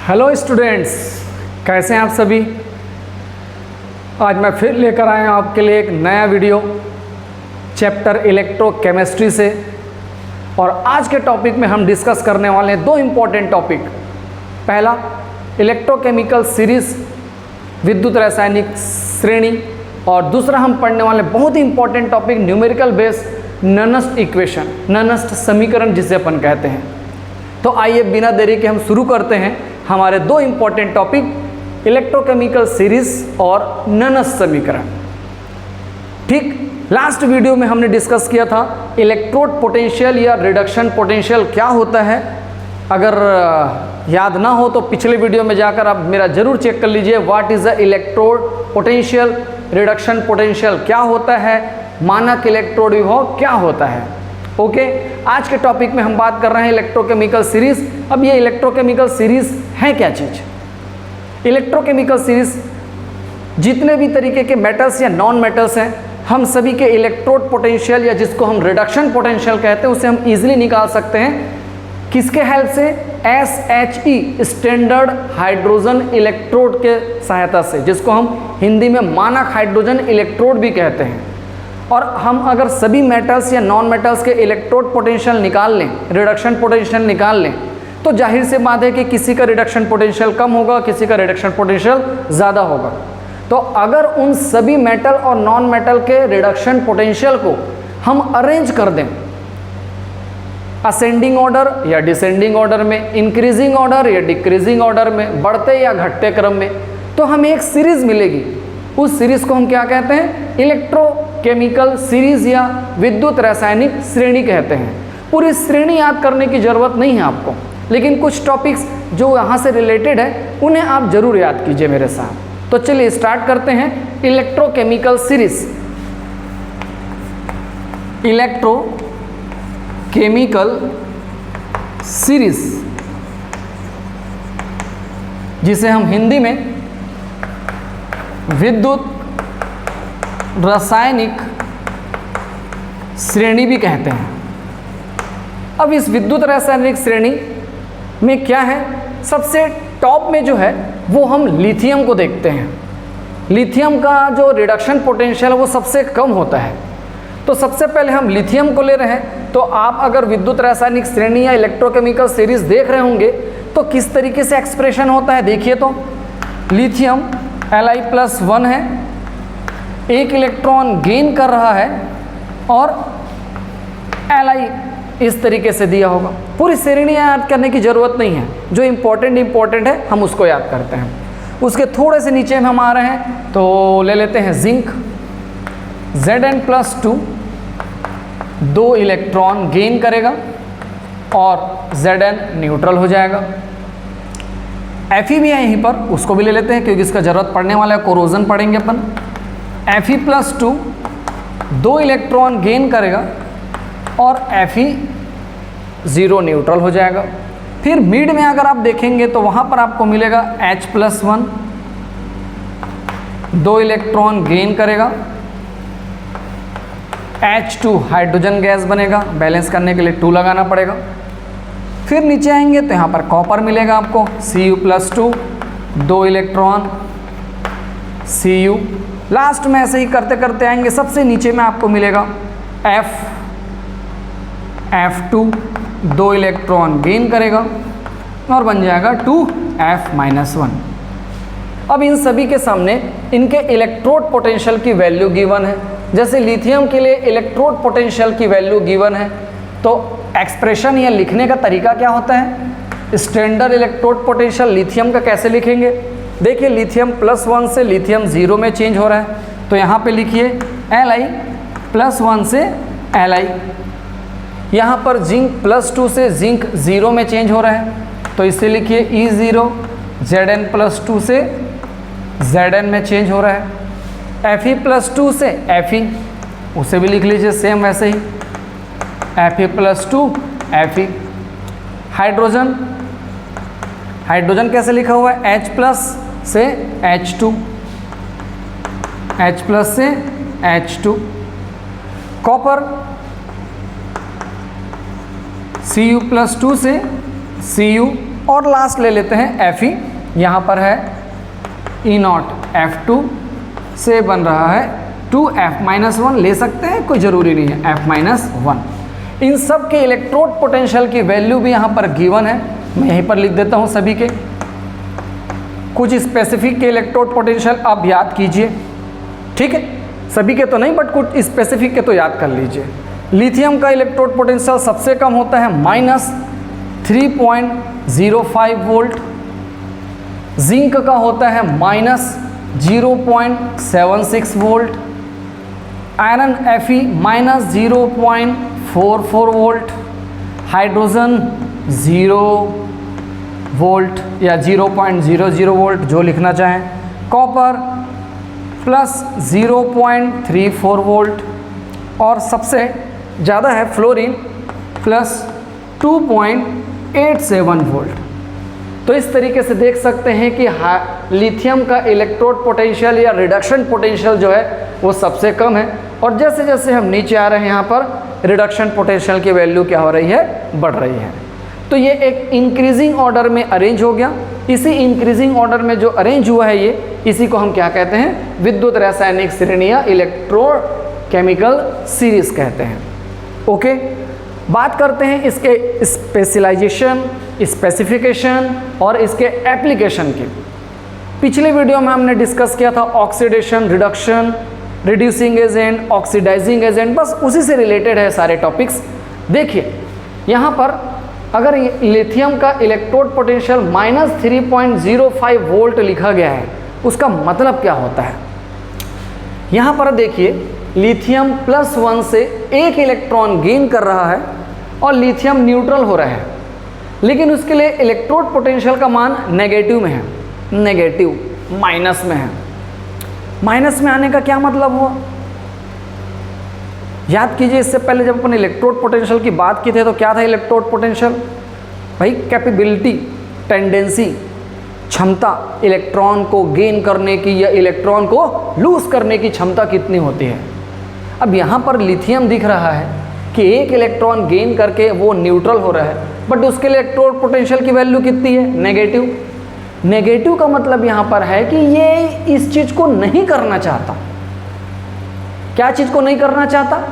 Hello students, कैसे हैं आप सभी। आज मैं फिर लेकर आया हूं आपके लिए एक नया वीडियो चैप्टर इलेक्ट्रोकेमिस्ट्री से। और आज के टॉपिक में हम डिस्कस करने वाले हैं दो इम्पॉर्टेंट टॉपिक। पहला, इलेक्ट्रोकेमिकल सीरीज विद्युत रासायनिक श्रेणी, और दूसरा हम पढ़ने वाले बहुत ही important topic numerical base Nernst equation, Nernst समीकरण जिसे अपन कहते हैं। तो आइए बिना देरी के हम शुरू करते हैं हमारे दो इंपॉर्टेंट टॉपिक इलेक्ट्रोकेमिकल सीरीज और ननस्ट समीकरण। ठीक, लास्ट वीडियो में हमने डिस्कस किया था इलेक्ट्रोड पोटेंशियल या रिडक्शन पोटेंशियल क्या होता है। अगर याद ना हो तो पिछले वीडियो में जाकर आप मेरा जरूर चेक कर लीजिए। What is the electrode potential, reduction potential क्या होता है, मानक इलेक्ट्रोड विभव क्या होता है। ओके, आज के टॉपिक में हम बात कर रहे हैं इलेक्ट्रोकेमिकल सीरीज। अब ये इलेक्ट्रोकेमिकल सीरीज है क्या चीज। इलेक्ट्रोकेमिकल सीरीज जितने भी तरीके के मेटल्स या नॉन मेटल्स हैं, हम सभी के इलेक्ट्रोड पोटेंशियल या जिसको हम रिडक्शन पोटेंशियल कहते हैं उसे हम इजीली निकाल सकते हैं। किसके हेल्प से? SHE, स्टैंडर्ड हाइड्रोजन इलेक्ट्रोड के सहायता से, जिसको हम हिंदी में मानक हाइड्रोजन इलेक्ट्रोड भी कहते हैं। और हम अगर सभी मेटल्स या नॉन मेटल्स के इलेक्ट्रोड पोटेंशियल निकाल लें, रिडक्शन पोटेंशियल निकाल लें, तो जाहिर सी बात है कि किसी का रिडक्शन पोटेंशियल कम होगा, किसी का रिडक्शन पोटेंशियल ज़्यादा होगा। तो अगर उन सभी मेटल और नॉन मेटल के रिडक्शन पोटेंशियल को हम अरेंज कर दें असेंडिंग ऑर्डर या डिसेंडिंग ऑर्डर में, इंक्रीजिंग ऑर्डर या डिक्रीजिंग ऑर्डर में, बढ़ते या घटते क्रम में, तो हमें एक सीरीज मिलेगी। उस सीरीज को हम क्या कहते हैं? इलेक्ट्रोकेमिकल सीरीज या विद्युत रासायनिक श्रेणी कहते हैं। पूरी श्रेणी याद करने की जरूरत नहीं है आपको, लेकिन कुछ टॉपिक्स जो यहाँ से रिलेटेड है उन्हें आप जरूर याद कीजिए मेरे साथ। तो चलिए स्टार्ट करते हैं इलेक्ट्रोकेमिकल सीरीज। इलेक्ट्रोकेमिकल सीरीज, जिसे हम हिंदी में विद्युत रासायनिक श्रेणी भी कहते हैं। अब इस विद्युत रासायनिक श्रेणी में क्या है? सबसे टॉप में जो है वो हम लिथियम को देखते हैं। लिथियम का जो रिडक्शन पोटेंशियल है वो सबसे कम होता है। तो सबसे पहले हम लिथियम को ले रहे हैं। तो आप अगर विद्युत रासायनिक श्रेणी या इलेक्ट्रोकेमिकल सीरीज देख रहे होंगे तो किस तरीके से एक्सप्रेशन होता है देखिए। तो लिथियम Li+1 है, एक इलेक्ट्रॉन गेन कर रहा है और Li इस तरीके से दिया होगा। पूरी श्रेणी याद करने की ज़रूरत नहीं है, जो इम्पोर्टेंट है हम उसको याद करते हैं। उसके थोड़े से नीचे हम आ रहे हैं तो ले लेते हैं जिंक, Zn+2 दो इलेक्ट्रॉन गेन करेगा और Zn न्यूट्रल हो जाएगा। Fe भी है यहीं पर, उसको भी ले लेते हैं क्योंकि इसका ज़रूरत पड़ने वाला है, कोरोजन पढ़ेंगे अपन। Fe+2 दो इलेक्ट्रॉन गेन करेगा और Fe 0 न्यूट्रल हो जाएगा। फिर मिड में अगर आप देखेंगे तो वहाँ पर आपको मिलेगा H+1 दो इलेक्ट्रॉन गेन करेगा, H2 हाइड्रोजन गैस बनेगा, बैलेंस करने के लिए 2 लगाना पड़ेगा। फिर नीचे आएंगे तो यहाँ पर कॉपर मिलेगा आपको, Cu+2 दो इलेक्ट्रॉन Cu। लास्ट में ऐसे ही करते करते आएंगे, सबसे नीचे में आपको मिलेगा F2 दो इलेक्ट्रॉन गेन करेगा और बन जाएगा 2F-1। अब इन सभी के सामने इनके इलेक्ट्रोड पोटेंशियल की वैल्यू गिवन है। जैसे लिथियम के लिए इलेक्ट्रोड पोटेंशियल की वैल्यू गिवन है, तो एक्सप्रेशन या लिखने का तरीका क्या होता है? स्टैंडर्ड इलेक्ट्रोड पोटेंशियल लिथियम का कैसे लिखेंगे? देखिए, लिथियम+1 से लिथियम 0 में चेंज हो रहा है, तो यहाँ पे लिखिए Li+1 से Li। यहाँ पर जिंक+2 से जिंक 0 में चेंज हो रहा है, तो इसे लिखिए E0। Zn+2 से Zn में चेंज हो रहा है। Fe+2 से Fe, उसे भी लिख लीजिए सेम वैसे ही, Fe+2 Fe। हाइड्रोजन, कैसे लिखा हुआ है? H+ से H2, H+ से H2। कॉपर Cu+2 से Cu, और लास्ट ले लेते हैं Fe, यहाँ पर है E0F2 से बन रहा है 2F-1, ले सकते हैं, कोई ज़रूरी नहीं है, F-1। इन सब के इलेक्ट्रोड पोटेंशियल की वैल्यू भी यहाँ पर गिवन है, मैं यहीं पर लिख देता हूँ सभी के। कुछ स्पेसिफिक के इलेक्ट्रोड पोटेंशियल आप याद कीजिए, ठीक है, सभी के तो नहीं बट कुछ स्पेसिफिक के तो याद कर लीजिए। लिथियम का इलेक्ट्रोड पोटेंशियल सबसे कम होता है -3.05 वोल्ट, जिंक का होता है -0.76 volt, iron Fe -0.44 volt, hydrogen 0 volt या 0.00 वोल्ट जो लिखना चाहें, कॉपर +0.34 वोल्ट और सबसे ज़्यादा है फ्लोरीन +2.87 वोल्ट। तो इस तरीके से देख सकते हैं कि लिथियम का इलेक्ट्रोड पोटेंशियल या रिडक्शन पोटेंशियल जो है वो सबसे कम है, और जैसे जैसे हम नीचे आ रहे हैं यहाँ पर रिडक्शन पोटेंशियल की वैल्यू क्या हो रही है, बढ़ रही है। तो ये एक इंक्रीजिंग ऑर्डर में अरेंज हो गया। इसी इंक्रीजिंग ऑर्डर में जो अरेंज हुआ है ये, इसी को हम क्या कहते हैं, विद्युत रासायनिक श्रेणी या इलेक्ट्रोकेमिकल सीरीज कहते हैं। ओके, बात करते हैं इसके स्पेशलाइजेशन, स्पेसिफिकेशन और इसके एप्लीकेशन की। पिछले वीडियो में हमने डिस्कस किया था oxidation, reduction, reducing agent, oxidising agent, बस उसी से रिलेटेड है सारे टॉपिक्स। देखिए यहाँ पर अगर लिथियम का इलेक्ट्रोड पोटेंशियल -3.05 वोल्ट लिखा गया है, उसका मतलब क्या होता है। यहाँ पर देखिए लिथियम +1 से एक इलेक्ट्रॉन गेन कर रहा है और लिथियम न्यूट्रल हो रहा है, लेकिन उसके लिए इलेक्ट्रोड पोटेंशियल का मान नेगेटिव में है, नेगेटिव माइनस में है। माइनस में आने का क्या मतलब हुआ, याद कीजिए, इससे पहले जब अपन इलेक्ट्रोड पोटेंशियल की बात की थी तो क्या था इलेक्ट्रोड पोटेंशियल, भाई कैपेबिलिटी, टेंडेंसी, क्षमता, इलेक्ट्रॉन को गेन करने की या इलेक्ट्रॉन को लूज करने की क्षमता कितनी होती है। अब यहाँ पर लिथियम दिख रहा है कि एक इलेक्ट्रॉन गेन करके वो न्यूट्रल हो रहा है, बट उसके इलेक्ट्रोड पोटेंशियल की वैल्यू कितनी है, नेगेटिव। नेगेटिव का मतलब यहाँ पर है कि ये इस चीज़ को नहीं करना चाहता। क्या चीज़ को नहीं करना चाहता,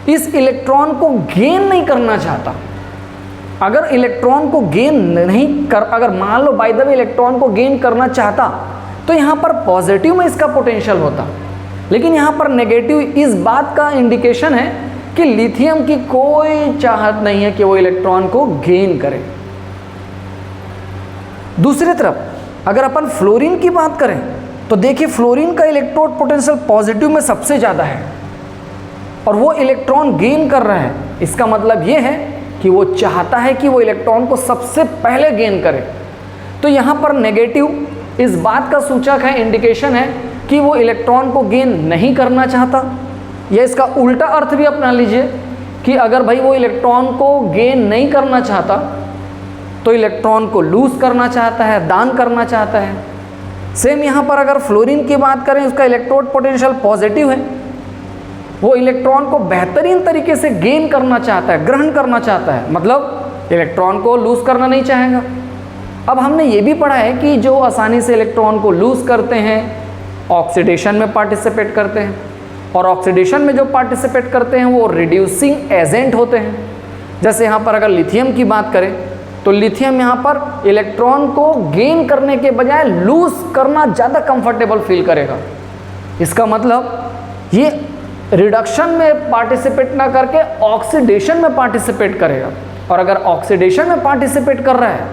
इस इलेक्ट्रॉन को गेन नहीं करना चाहता। अगर इलेक्ट्रॉन को गेन नहीं कर, अगर मान लो बाय द वे इलेक्ट्रॉन को गेन करना चाहता तो यहाँ पर पॉजिटिव में इसका पोटेंशियल होता, लेकिन यहाँ पर नेगेटिव इस बात का इंडिकेशन है कि लिथियम की कोई चाहत नहीं है कि वो इलेक्ट्रॉन को गेन करे। दूसरी तरफ अगर अपन फ्लोरीन की बात करें तो देखिए फ्लोरीन का इलेक्ट्रोड पोटेंशियल पॉजिटिव में सबसे ज़्यादा है और वो इलेक्ट्रॉन गेन कर रहा है। इसका मतलब ये है कि वो चाहता है कि वो इलेक्ट्रॉन को सबसे पहले गेन करे। तो यहाँ पर नेगेटिव इस बात का सूचक है, इंडिकेशन है कि वो इलेक्ट्रॉन को गेन नहीं करना चाहता। या इसका उल्टा अर्थ भी अपना लीजिए कि अगर भाई वो इलेक्ट्रॉन को गेन नहीं करना चाहता तो इलेक्ट्रॉन को लूज करना चाहता है, दान करना चाहता है। सेम यहाँ पर अगर फ्लोरीन की बात करें, उसका इलेक्ट्रोड पोटेंशियल पॉजिटिव है, वो इलेक्ट्रॉन को बेहतरीन तरीके से गेन करना चाहता है, ग्रहण करना चाहता है, मतलब इलेक्ट्रॉन को लूज करना नहीं चाहेगा। अब हमने ये भी पढ़ा है कि जो आसानी से इलेक्ट्रॉन को लूज करते हैं ऑक्सीडेशन में पार्टिसिपेट करते हैं, और ऑक्सीडेशन में जो पार्टिसिपेट करते हैं वो रिड्यूसिंग एजेंट होते हैं। जैसे यहाँ पर अगर लिथियम की बात करें तो लिथियम यहाँ पर इलेक्ट्रॉन को गेन करने के बजाय लूज करना ज़्यादा कंफर्टेबल फील करेगा। इसका मतलब ये रिडक्शन में पार्टिसिपेट ना करके ऑक्सीडेशन में पार्टिसिपेट करेगा, और अगर ऑक्सीडेशन में पार्टिसिपेट कर रहा है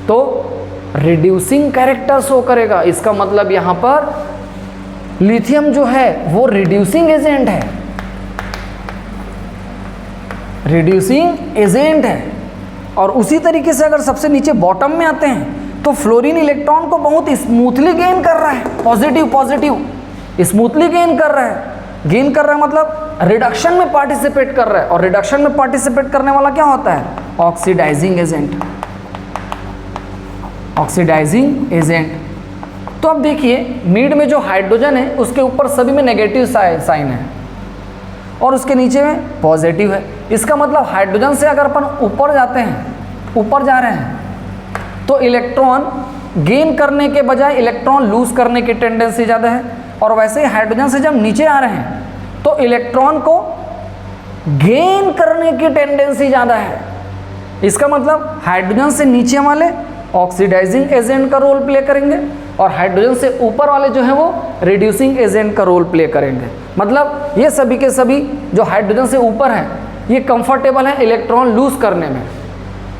तो रिड्यूसिंग कैरेक्टर शो करेगा। इसका मतलब यहाँ पर लिथियम जो है वो रिड्यूसिंग एजेंट है, रिड्यूसिंग एजेंट है। और उसी तरीके से अगर सबसे नीचे बॉटम में आते हैं तो फ्लोरीन इलेक्ट्रॉन को बहुत स्मूथली गेन कर रहा है, पॉजिटिव पॉजिटिव स्मूथली गेन कर रहा है। गेन कर रहा है मतलब रिडक्शन में पार्टिसिपेट कर रहा है, और रिडक्शन में पार्टिसिपेट करने वाला क्या होता है, ऑक्सीडाइजिंग एजेंट, ऑक्सीडाइजिंग एजेंट। तो अब देखिए मिड में जो हाइड्रोजन है उसके ऊपर सभी में नेगेटिव साइन है और उसके नीचे में पॉजिटिव है। इसका मतलब हाइड्रोजन से अगर अपन ऊपर जाते हैं, ऊपर जा रहे हैं तो इलेक्ट्रॉन गेन करने के बजाय इलेक्ट्रॉन लूज करने की टेंडेंसी ज़्यादा है। और वैसे ही हाइड्रोजन से जब नीचे आ रहे हैं तो इलेक्ट्रॉन को गेन करने की टेंडेंसी ज़्यादा है। इसका मतलब हाइड्रोजन से नीचे वाले ऑक्सीडाइजिंग एजेंट का रोल प्ले करेंगे और हाइड्रोजन से ऊपर वाले जो हैं वो रिड्यूसिंग एजेंट का रोल प्ले करेंगे। मतलब ये सभी के सभी जो हाइड्रोजन से ऊपर हैं ये कंफर्टेबल है इलेक्ट्रॉन लूज करने में,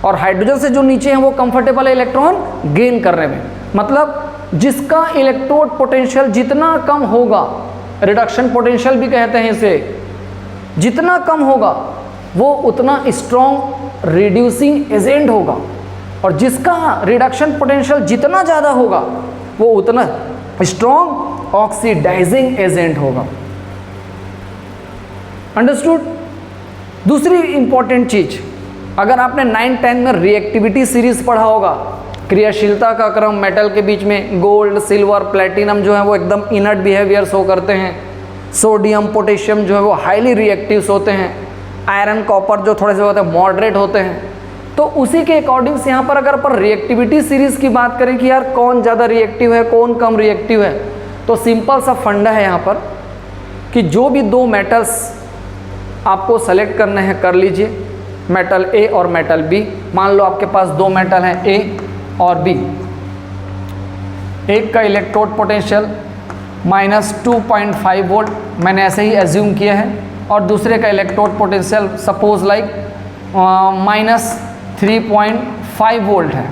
और हाइड्रोजन से जो नीचे हैं वो कंफर्टेबल है इलेक्ट्रॉन गेन करने में। मतलब जिसका इलेक्ट्रोड पोटेंशियल जितना कम होगा, रिडक्शन पोटेंशियल भी कहते हैं इसे, जितना कम होगा वो उतना स्ट्रॉन्ग रिड्यूसिंग एजेंट होगा, और जिसका रिडक्शन पोटेंशियल जितना ज़्यादा होगा वो उतना स्ट्रॉन्ग ऑक्सीडाइजिंग एजेंट होगा। अंडरस्टूड। दूसरी इंपॉर्टेंट चीज, अगर आपने 9-10 में रिएक्टिविटी सीरीज पढ़ा होगा, क्रियाशीलता का क्रम मेटल के बीच में गोल्ड, सिल्वर, प्लेटिनम जो है वो एकदम इनर्ट बिहेवियर शो करते हैं, सोडियम, पोटेशियम जो है वो हाईली रिएक्टिव्स होते हैं, आयरन, कॉपर जो थोड़े से होते हैं मॉडरेट होते हैं। तो उसी के अकॉर्डिंग से यहाँ पर अगर अपन रिएक्टिविटी सीरीज की बात करें कि यार कौन ज़्यादा रिएक्टिव है कौन कम रिएक्टिव है, तो सिंपल सा फंडा है यहाँ पर कि जो भी दो मेटल्स आपको सेलेक्ट करने हैं कर लीजिए, मेटल ए और मेटल बी। मान लो आपके पास दो मेटल हैं ए और बी, एक का इलेक्ट्रोड पोटेंशियल -2.5 वोल्ट मैंने ऐसे ही एज्यूम किया है, और दूसरे का electrode potential suppose like -3.5 volt है।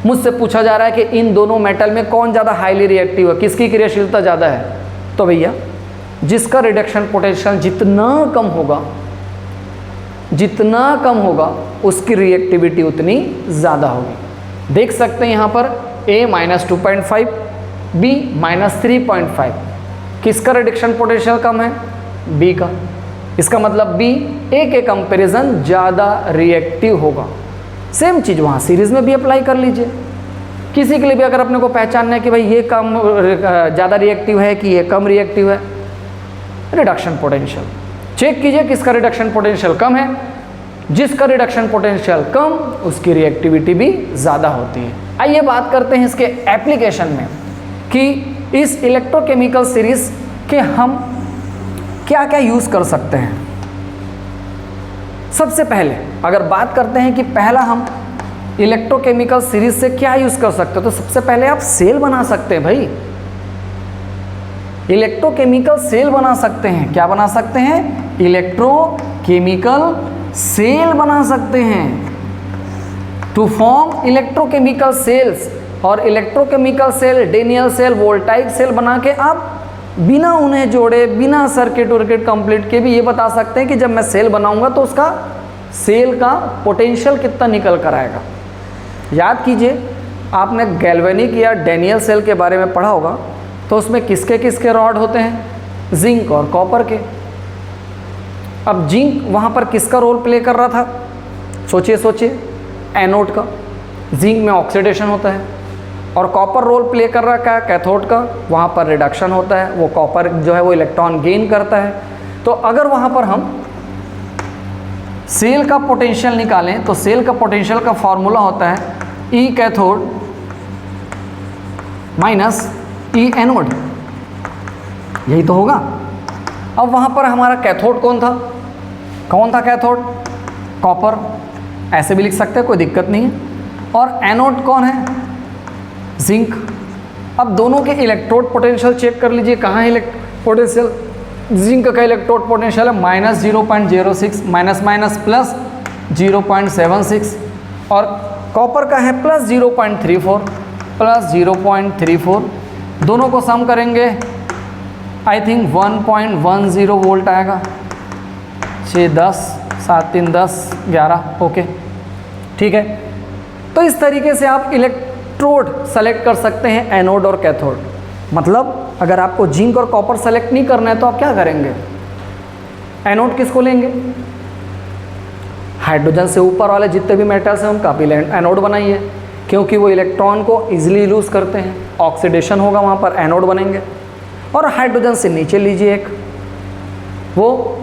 मुझसे पूछा जा रहा है कि इन दोनों मेटल में कौन ज़्यादा हाईली रिएक्टिव है, किसकी क्रियाशीलता ज़्यादा है, तो भैया जिसका रिडक्शन पोटेंशियल जितना कम होगा उसकी रिएक्टिविटी उतनी ज़्यादा होगी। देख सकते हैं यहाँ पर A -2.5, B -3.5, किसका रिडक्शन पोटेंशियल कम है, B का। इसका मतलब B A के कंपैरिजन ज़्यादा रिएक्टिव होगा। सेम चीज़ वहाँ सीरीज में भी अप्लाई कर लीजिए। किसी के लिए भी अगर अपने को पहचानना है कि भाई ये कम ज़्यादा रिएक्टिव है कि ये कम रिएक्टिव है, रिडक्शन पोटेंशियल चेक कीजिए किसका रिडक्शन पोटेंशियल कम है। जिसका रिडक्शन पोटेंशियल कम उसकी रिएक्टिविटी भी ज़्यादा होती है। आइए बात करते हैं इसके एप्लीकेशन में कि इस इलेक्ट्रोकेमिकल सीरीज के हम क्या क्या यूज़ कर सकते हैं। सबसे पहले अगर बात करते हैं कि पहला हम इलेक्ट्रोकेमिकल सीरीज से क्या यूज़ कर सकते हैं, तो सबसे पहले आप सेल बना सकते हैं भाई। इलेक्ट्रोकेमिकल सेल बना सकते हैं। क्या बना सकते हैं? इलेक्ट्रोकेमिकल सेल बना सकते हैं। टू फॉर्म इलेक्ट्रोकेमिकल सेल्स, और electrochemical cell, Daniell cell, voltaic cell बना के आप बिना उन्हें जोड़े, बिना सर्किट वर्किट कंप्लीट के भी ये बता सकते हैं कि जब मैं सेल बनाऊंगा तो उसका सेल का पोटेंशियल कितना निकल कर आएगा। याद कीजिए, आपने गैल्वेनिक या डेनियल सेल के बारे में पढ़ा होगा, तो उसमें किसके किसके रॉड होते हैं? जिंक और कॉपर के। अब जिंक वहाँ पर किसका रोल प्ले कर रहा था? सोचिए, एनोड का। जिंक में ऑक्सीडेशन होता है, और कॉपर रोल प्ले कर रहा है कैथोड का। वहाँ पर रिडक्शन होता है, वो कॉपर जो है वो इलेक्ट्रॉन गेन करता है। तो अगर वहाँ पर हम सेल का पोटेंशियल निकालें तो सेल का पोटेंशियल का फॉर्मूला होता है ई कैथोड माइनस ई एनोड, यही तो होगा। अब वहाँ पर हमारा कैथोड कौन था कैथोड? कॉपर, ऐसे भी लिख सकते हैं, कोई दिक्कत नहीं है। और एनोड कौन है? जिंक। अब दोनों के इलेक्ट्रोड पोटेंशियल चेक कर लीजिए, कहाँ है पोटेंशियल? जिंक का इलेक्ट्रोड पोटेंशियल है -0.06, माइनस प्लस 0.76, और कॉपर का है +0.34, प्लस 0.34। दोनों को सम करेंगे आई थिंक 1.10 वोल्ट आएगा। 6, 10, 7, 3, 10, 11, ओके ठीक है। तो इस तरीके से आप इलेक्ट्रोड सेलेक्ट कर सकते हैं, एनोड और कैथोड। मतलब अगर आपको जिंक और कॉपर सेलेक्ट नहीं करना है तो आप क्या करेंगे? एनोड किसको लेंगे? हाइड्रोजन से ऊपर वाले जितने भी मेटल्स हैं उनका भी एनोड बनाइए, क्योंकि वो इलेक्ट्रॉन को इजीली लूज करते हैं, ऑक्सीडेशन होगा वहाँ पर, एनोड बनेंगे। और हाइड्रोजन से नीचे लीजिए एक, वो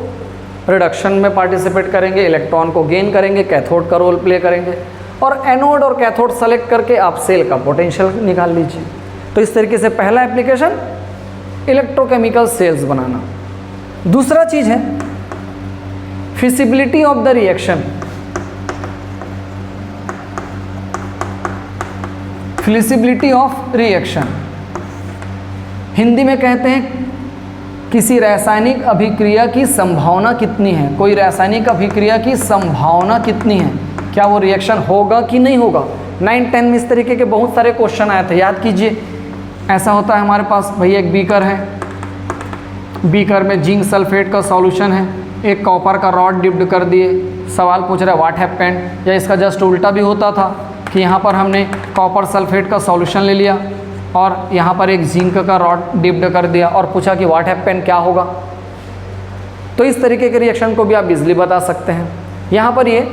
रिडक्शन में पार्टिसिपेट करेंगे, इलेक्ट्रॉन को गेन करेंगे, कैथोड का रोल प्ले करेंगे। और एनोड और कैथोड सेलेक्ट करके आप सेल का पोटेंशियल निकाल लीजिए। तो इस तरीके से पहला एप्लीकेशन इलेक्ट्रोकेमिकल सेल्स बनाना। दूसरा चीज है feasibility of the reaction. Feasibility of reaction Hindi में कहते हैं किसी रासायनिक अभिक्रिया की संभावना कितनी है। कोई रासायनिक अभिक्रिया की संभावना कितनी है, क्या वो रिएक्शन होगा कि नहीं होगा। 9-10 में इस तरीके के बहुत सारे क्वेश्चन आए थे, याद कीजिए। ऐसा होता है हमारे पास भैया एक बीकर है, बीकर में जिंक सल्फेट का सॉल्यूशन है, एक कॉपर का रॉड डिप्ड कर दिए, सवाल पूछ रहा है व्हाट हैपेंड। या इसका जस्ट उल्टा भी होता था कि यहाँ पर हमने कॉपर सल्फेट का सॉल्यूशन ले लिया और यहाँ पर एक जिंक का रॉड डिप्ड कर दिया और पूछा कि व्हाट हैपेंड, क्या होगा। तो इस तरीके के रिएक्शन को भी आप इजली बता सकते हैं। यहाँ पर ये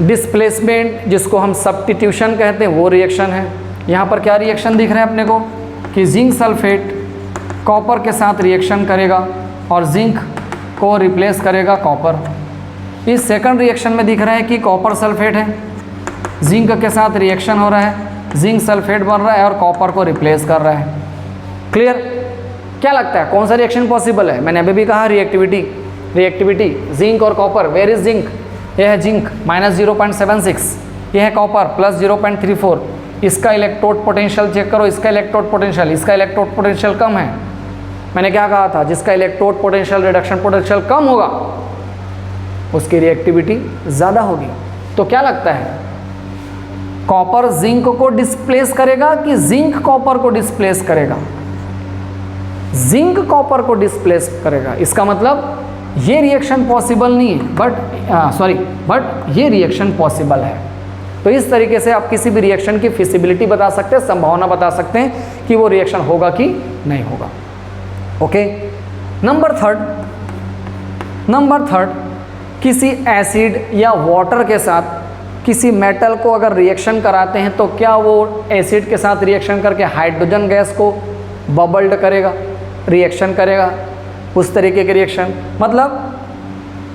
डिस्प्लेसमेंट जिसको हम सब्स्टिट्यूशन कहते हैं वो रिएक्शन है। यहाँ पर क्या रिएक्शन दिख रहा है अपने को कि जिंक सल्फेट कॉपर के साथ रिएक्शन करेगा और जिंक को रिप्लेस करेगा कॉपर। इस सेकंड रिएक्शन में दिख रहा है कि कॉपर सल्फेट है, जिंक के साथ रिएक्शन हो रहा है, जिंक सल्फेट बन रहा है और कॉपर को रिप्लेस कर रहा है। क्लियर? क्या लगता है कौन सा रिएक्शन पॉसिबल है? मैंने अभी भी कहा रिएक्टिविटी जिंक और कॉपर। Where is zinc? यह है जिंक -0.76, यह है कॉपर +0.34। इसका इलेक्ट्रोड पोटेंशियल चेक करो, इसका इलेक्ट्रोड पोटेंशियल कम है। मैंने क्या कहा था, जिसका इलेक्ट्रोड पोटेंशियल रिडक्शन पोटेंशियल कम होगा उसकी रिएक्टिविटी ज़्यादा होगी। तो क्या लगता है कॉपर जिंक को डिस्प्लेस करेगा कि जिंक कॉपर को डिस्प्लेस करेगा? जिंक कॉपर को डिस्प्लेस करेगा। इसका मतलब ये रिएक्शन पॉसिबल नहीं है, बट ये रिएक्शन पॉसिबल है। तो इस तरीके से आप किसी भी रिएक्शन की फिजिबिलिटी बता सकते हैं, संभावना बता सकते हैं कि वो रिएक्शन होगा कि नहीं होगा। ओके। नंबर थर्ड किसी एसिड या वाटर के साथ किसी मेटल को अगर रिएक्शन कराते हैं तो क्या वो एसिड के साथ रिएक्शन करके हाइड्रोजन गैस को बबल्ड करेगा, रिएक्शन करेगा, उस तरीके के रिएक्शन। मतलब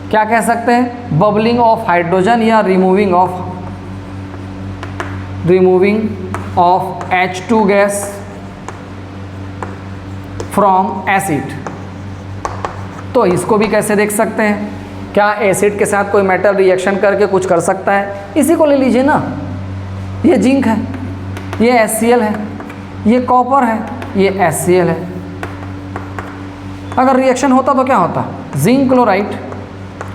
क्या कह सकते हैं, बबलिंग ऑफ हाइड्रोजन या removing of H2 gas from acid. तो इसको भी कैसे देख सकते हैं, क्या एसिड के साथ कोई मेटल रिएक्शन करके कुछ कर सकता है? इसी को ले लीजिए ना, ये जिंक है, ये HCl है, ये कॉपर है, ये HCl है। अगर रिएक्शन होता तो क्या होता, जिंक क्लोराइड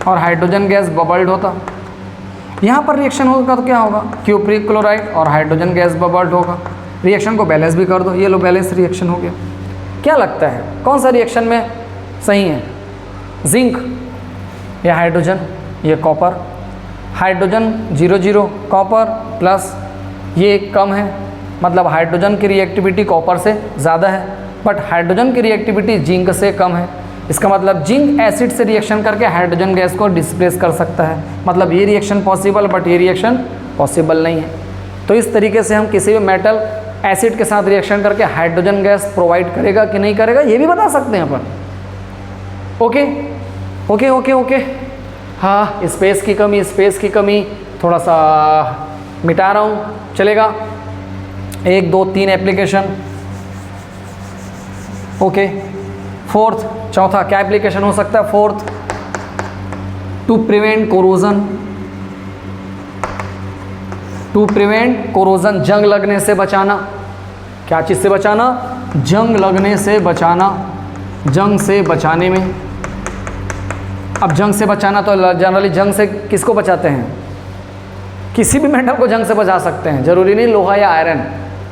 और हाइड्रोजन गैस बबल्ड होता। यहाँ पर रिएक्शन होगा तो क्या होगा, क्यूप्रिक क्लोराइड और हाइड्रोजन गैस बबल्ड होगा। रिएक्शन को बैलेंस भी कर दो, ये लो बैलेंस रिएक्शन हो गया। क्या लगता है कौन सा रिएक्शन में सही है, जिंक या हाइड्रोजन? ये कॉपर, हाइड्रोजन 0 कॉपर प्लस ये कम है, मतलब हाइड्रोजन की रिएक्टिविटी कॉपर से ज़्यादा है, बट हाइड्रोजन की रिएक्टिविटी जिंक से कम है। इसका मतलब जिंक एसिड से रिएक्शन करके हाइड्रोजन गैस को डिस्प्लेस कर सकता है। मतलब ये रिएक्शन पॉसिबल, बट ये रिएक्शन पॉसिबल नहीं है। तो इस तरीके से हम किसी भी मेटल एसिड के साथ रिएक्शन करके हाइड्रोजन गैस प्रोवाइड करेगा कि नहीं करेगा ये भी बता सकते हैं अपन। ओके। हाँ, स्पेस की कमी थोड़ा सा मिटा रहा हूँ, चलेगा। 1 2 3 एप्लीकेशन। ओके। चौथा क्या एप्लीकेशन हो सकता है? फोर्थ, टू प्रिवेंट कोरोजन, जंग लगने से बचाना। क्या चीज़ से बचाना? जंग लगने से बचाना। जंग से बचाने में, अब जंग से बचाना तो जनरली जंग से किसको बचाते हैं? किसी भी मेटल को जंग से बचा सकते हैं, जरूरी नहीं लोहा या आयरन,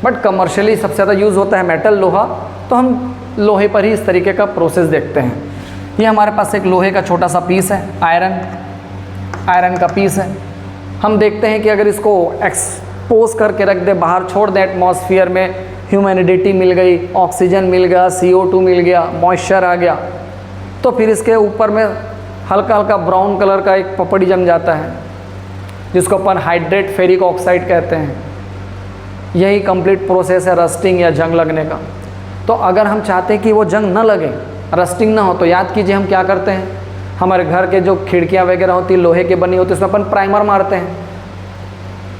बट कमर्शियली सबसे ज़्यादा यूज़ होता है मेटल, लोहा। तो हम लोहे पर ही इस तरीके का प्रोसेस देखते हैं। ये हमारे पास एक लोहे का छोटा सा पीस है, आयरन का पीस है। हम देखते हैं कि अगर इसको एक्सपोज करके रख दे, बाहर छोड़ दें एटमॉस्फेयर में, ह्यूमिडिटी मिल गई, ऑक्सीजन मिल गया, CO2 मिल गया, मॉइस्चर आ गया, तो फिर इसके ऊपर में हल्का हल्का ब्राउन कलर का एक पपड़ी जम जाता है, जिसको अपन हाइड्रेट फेरिक ऑक्साइड कहते हैं। यही कंप्लीट प्रोसेस है रस्टिंग या जंग लगने का। तो अगर हम चाहते हैं कि वो जंग ना लगे, रस्टिंग ना हो, तो याद कीजिए हम क्या करते हैं, हमारे घर के जो खिड़कियां वगैरह होती है लोहे की बनी होती है, उसमें अपन प्राइमर मारते हैं।